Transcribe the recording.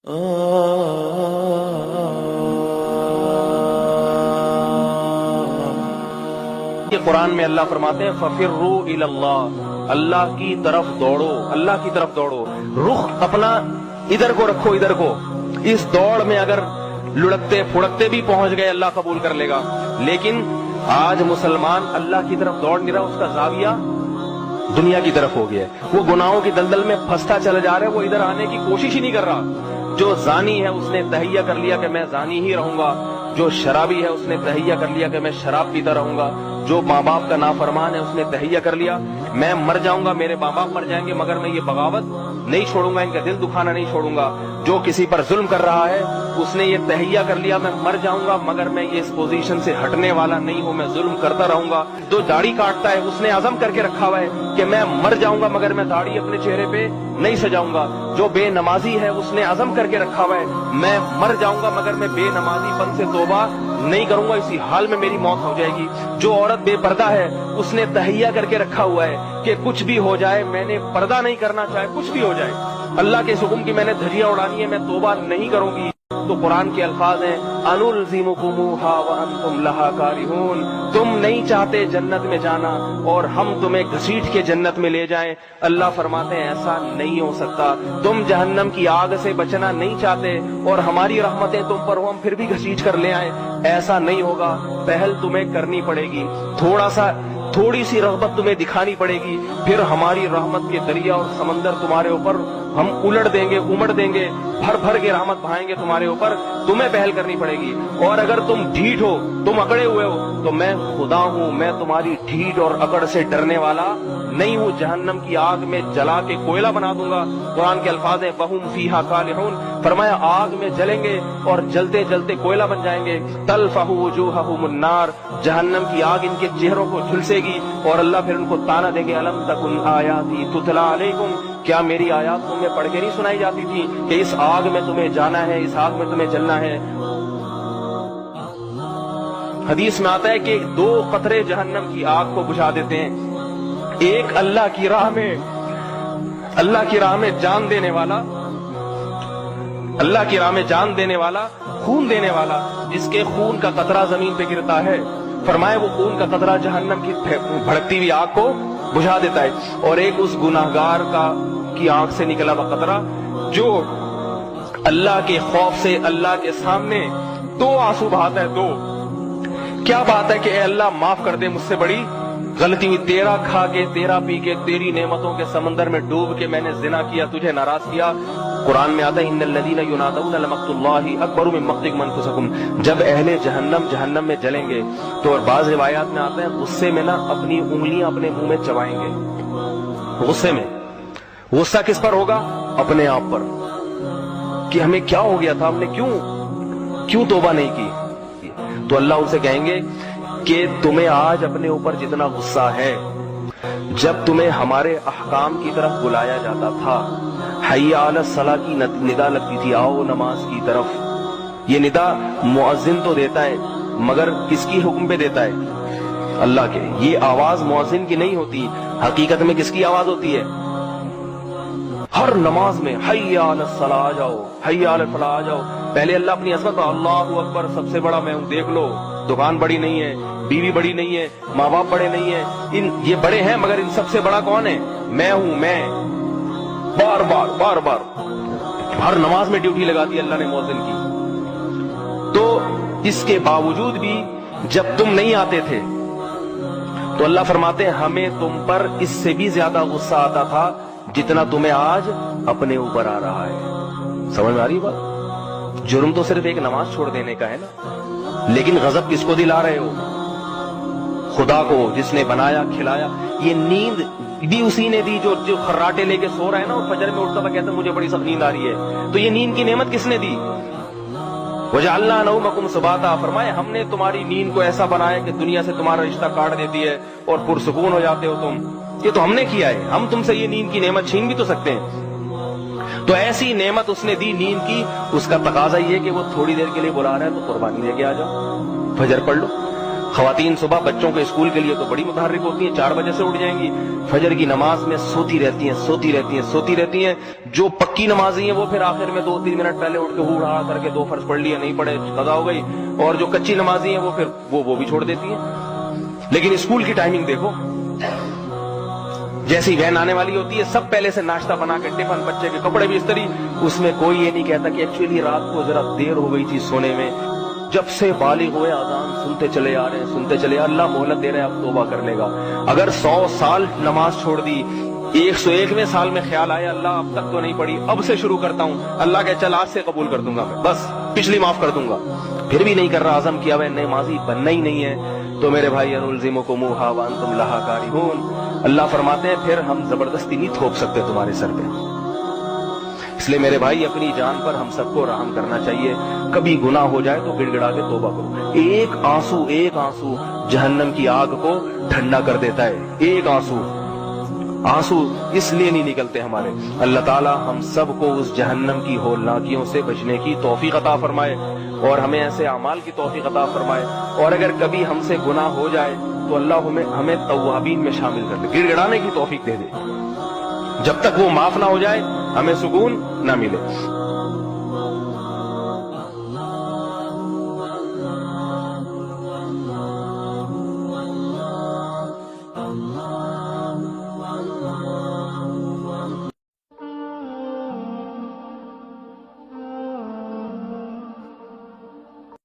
یہ قرآن میں اللہ فرماتے ہیں ففروا الی اللہ، اللہ کی طرف دوڑو، اللہ کی طرف دوڑو، رخ اپنا ادھر کو رکھو، ادھر کو۔ اس دوڑ میں اگر لڑکتے پھڑکتے بھی پہنچ گئے اللہ قبول کر لے گا، لیکن آج مسلمان اللہ کی طرف دوڑ نہیں رہا، اس کا زاویہ دنیا کی طرف ہو گیا ہے، وہ گناہوں کی دلدل میں پھنستا چلا جا رہا ہے، وہ ادھر آنے کی کوشش ہی نہیں کر رہا۔ جو زانی ہے اس نے تہیہ کر لیا کہ میں زانی ہی رہوں گا، جو شرابی ہے اس نے تہیہ کر لیا کہ میں شراب پیتا رہوں گا، جو ماں باپ کا نافرمان ہے اس نے تہیہ کر لیا میں مر جاؤں گا، میرے ماں باپ مر جائیں گے مگر میں یہ بغاوت نہیں چھوڑوں گا، ان کا دل دکھانا نہیں چھوڑوں گا۔ جو کسی پر ظلم کر رہا ہے اس نے یہ تہیہ کر لیا میں مر جاؤں گا مگر میں یہ اس پوزیشن سے ہٹنے والا نہیں ہوں، میں ظلم کرتا رہوں گا۔ جو داڑھی کاٹتا ہے اس نے عزم کر کے رکھا ہوا ہے کہ میں مر جاؤں گا مگر میں داڑھی اپنے چہرے پہ نہیں سجاؤں گا۔ جو بے نمازی ہے اس نے عزم کر کے رکھا ہوا ہے میں مر جاؤں گا مگر میں بے نمازی پن سے توبہ نہیں کروں گا، اسی حال میں میری موت ہو جائے گی۔ جو عورت بے پردہ ہے اس نے تہیہ کر کے رکھا ہوا ہے کہ کچھ بھی ہو جائے میں نے پردہ نہیں کرنا، چاہے کچھ بھی ہو جائے، اللہ کے حکم کی میں نے دھجیاں اڑانی ہے، میں توبہ نہیں کروں گی۔ تو قرآن کے الفاظ ہیں انلزمکموہا وانتم لہا کارہون، تم نہیں چاہتے جنت میں جانا اور ہم تمہیں گھسیٹ کے جنت میں لے جائیں۔ اللہ فرماتے ہیں ایسا نہیں ہو سکتا، تم جہنم کی آگ سے بچنا نہیں چاہتے اور ہماری رحمتیں تم پر ہو ہم پھر بھی گھسیٹ کر لے آئیں، ایسا نہیں ہوگا۔ پہل تمہیں کرنی پڑے گی، تھوڑی سی رغبت تمہیں دکھانی پڑے گی، پھر ہماری رحمت کے دریا اور سمندر تمہارے اوپر ہم الٹ دیں گے، امڑ دیں گے، بھر بھر کے رحمت بہائیں گے تمہارے اوپر، تمہیں پہل کرنی پڑے گی۔ اور اگر تم ڈھیٹ ہو، تم اکڑے ہوئے ہو تو میں خدا ہوں، میں تمہاری ڈھیٹ اور اکڑ سے ڈرنے والا نہیں ہوں، جہنم کی آگ میں جلا کے کوئلہ بنا دوں گا۔ قرآن کے الفاظ ہیں وَهُمْ فِيهَا كَالِحُونَ، فرمایا آگ میں جلیں گے اور جلتے جلتے کوئلہ بن جائیں گے۔ تَلْفَحُ وُجُوهَهُمُ النَّارُ، جہنم کی آگ ان کے چہروں کو جھلسے گی اور اللہ پھر ان کو تانا دیں گے أَلَمْ تَكُنْ آيَاتِي تُتْلَىٰ عَلَيْكُمْ، کیا میری آیات تمہیں پڑھ کے نہیں سنائی جاتی تھی کہ اس آگ میں تمہیں جانا ہے، اس آگ میں تمہیں جلنا ہے۔ حدیث میں آتا ہے کہ دو قطرے جہنم کی آگ کو بجھا دیتے ہیں، ایک اللہ کی راہ میں جان دینے والا، اللہ کی راہ میں جان دینے والا، خون دینے والا، جس کے خون کا قطرہ زمین پہ گرتا ہے، فرمائے وہ خون کا قطرہ جہنم کی بھڑکتی ہوئی آگ کو بجھا دیتا ہے۔ اور ایک اس گناہگار کی آنکھ سے نکلا ہوا قطرہ جو اللہ کے خوف سے اللہ کے سامنے دو آنسو بہاتا ہے، دو۔ کیا بات ہے کہ اے اللہ معاف کر دے، مجھ سے بڑی غلطی ہوئی، تیرا کھا کے تیرا پی کے تیری نعمتوں کے سمندر میں ڈوب کے میں نے زنا کیا، تجھے ناراض کیا۔ قرآن میں آتا ہے ان الذین ینادون لمقت اللہ اکبر من مقتکم انفسکم، جب اہل جہنم میں جلیں گے تو، اور بعض روایات میں آتا ہے غصے میں نا اپنی انگلیاں اپنے منہ میں چبائیں گے، غصے میں۔ غصہ کس پر ہوگا؟ اپنے آپ پر، کہ ہمیں کیا ہو گیا تھا، ہم نے کیوں توبہ نہیں کی۔ تو اللہ ان سے کہیں گے کہ تمہیں آج اپنے اوپر جتنا غصہ ہے، جب تمہیں ہمارے احکام کی طرف بلایا جاتا تھا، حی علی الصلاۃ کی ندا لگتی تھی، آؤ نماز کی طرف، یہ ندا مؤذن تو دیتا ہے مگر کس کی حکم پہ دیتا ہے؟ اللہ کے۔ یہ آواز مؤذن کی نہیں ہوتی، حقیقت میں کس کی آواز ہوتی ہے؟ ہر نماز میں حی علی الصلاۃ آ جاؤ، حی علی الفلاح آ جاؤ۔ پہلے اللہ اپنی عظمت، اللہ اکبر، سب سے بڑا میں ہوں، دیکھ لو، دکان بڑی نہیں ہے، بیوی بڑی نہیں ہے، ماں باپ بڑے نہیں ہیں، یہ بڑے ہیں مگر ان سب سے بڑا کون ہے؟ میں ہوں، میں۔ بار بار ہر نماز میں ڈیوٹی لگا دی اللہ نے مؤذن کی۔ تو اس کے باوجود بھی جب تم نہیں آتے تھے تو اللہ فرماتے ہیں ہمیں تم پر اس سے بھی زیادہ غصہ آتا تھا جتنا تمہیں آج اپنے اوپر آ رہا ہے۔ سمجھ میں آ رہی بات؟ جرم تو صرف ایک نماز چھوڑ دینے کا ہے نا، لیکن غضب کس کو دلا رہے ہو؟ خدا کو، جس نے بنایا کھلایا۔ یہ نیند بھی اسی نے دی جو خراٹے لے کے سو رہا ہے نا، اور فجر میں اٹھتا ہوا کہتا ہے مجھے بڑی سخت نیند آ رہی ہے، تو یہ نیند کی نعمت کس نے دی؟ وَجَعَلْنَا نَوْمَكُمْ سُبَاتًا، فرمائے ہم نے تمہاری نیند کو ایسا بنایا کہ دنیا سے تمہارا رشتہ کاٹ دیتی ہے اور پرسکون ہو جاتے ہو تم۔ یہ تو ہم نے کیا ہے، ہم تم سے یہ نیند کی نعمت چھین بھی تو سکتے ہیں۔ تو ایسی نعمت اس نے دی نیند کی، اس کا تقاضا یہ کہ وہ تھوڑی دیر کے لیے بلا رہا ہے تو قربانی لے کے آ جاؤ، فجر پڑھ لو۔ خواتین صبح بچوں کے اسکول کے لیے تو بڑی متحرک ہوتی ہیں, 4 بجے سے اٹھ جائیں گی, فجر کی نماز میں سوتی رہتی ہیں. جو پکی نمازی ہیں وہ پھر آخر میں 2-3 منٹ پہلے اٹھ کے ہو رہا کر کے 2 فرض پڑھ لیے, نہیں پڑھے قضا ہو گئی. اور جو کچی نمازی ہیں وہ پھر وہ بھی چھوڑ دیتی ہیں. لیکن اسکول کی ٹائمنگ دیکھو, جیسی وین آنے والی ہوتی ہے سب پہلے سے ناشتہ بنا کے, ٹفن, بچے کے کپڑے بھی استری, اس میں کوئی یہ نہیں کہتا کہ ایکچولی رات کو ذرا دیر ہو گئی تھی سونے میں. جب سے بالغ ہوئے اذان سنتے چلے آ رہے ہیں, اللہ مہلت دے رہے ہیں, اب توبہ کر لے گا. اگر 100 سال نماز چھوڑ دی, 101ویں سال میں خیال آیا اللہ اب تک تو نہیں پڑھی, اب سے شروع کرتا ہوں, اللہ کہ چل آج سے قبول کر دوں گا میں, بس پچھلی معاف کر دوں گا, پھر بھی نہیں کر رہا, عزم کیا ہوا نمازی بننا ہی نہیں ہے, تو میرے بھائی انلزمکموہا وانتم لہا کارہون, اللہ فرماتے ہیں پھر ہم زبردستی نہیں تھوپ سکتے تمہارے سر پہ. اس لیے میرے بھائی اپنی جان پر ہم سب کو رحم کرنا چاہیے. کبھی گناہ ہو جائے تو گڑ گڑا کے توبہ کرو. ایک آنسو جہنم کی آگ کو ٹھنڈا کر دیتا ہے. ایک آنسو اس لیے نہیں نکلتے ہمارے. اللہ تعالی ہم سب کو اس جہنم کی ہولناکیوں سے بچنے کی توفیق عطا فرمائے, اور ہمیں ایسے اعمال کی توفیق عطا فرمائے. اور اگر کبھی ہم سے گناہ ہو جائے تو اللہ ہمیں توابین میں شامل کر دے, گڑ گڑانے کی توفیق دے دے. جب تک وہ معاف نہ ہو جائے ہمیں سکون نہ ملے.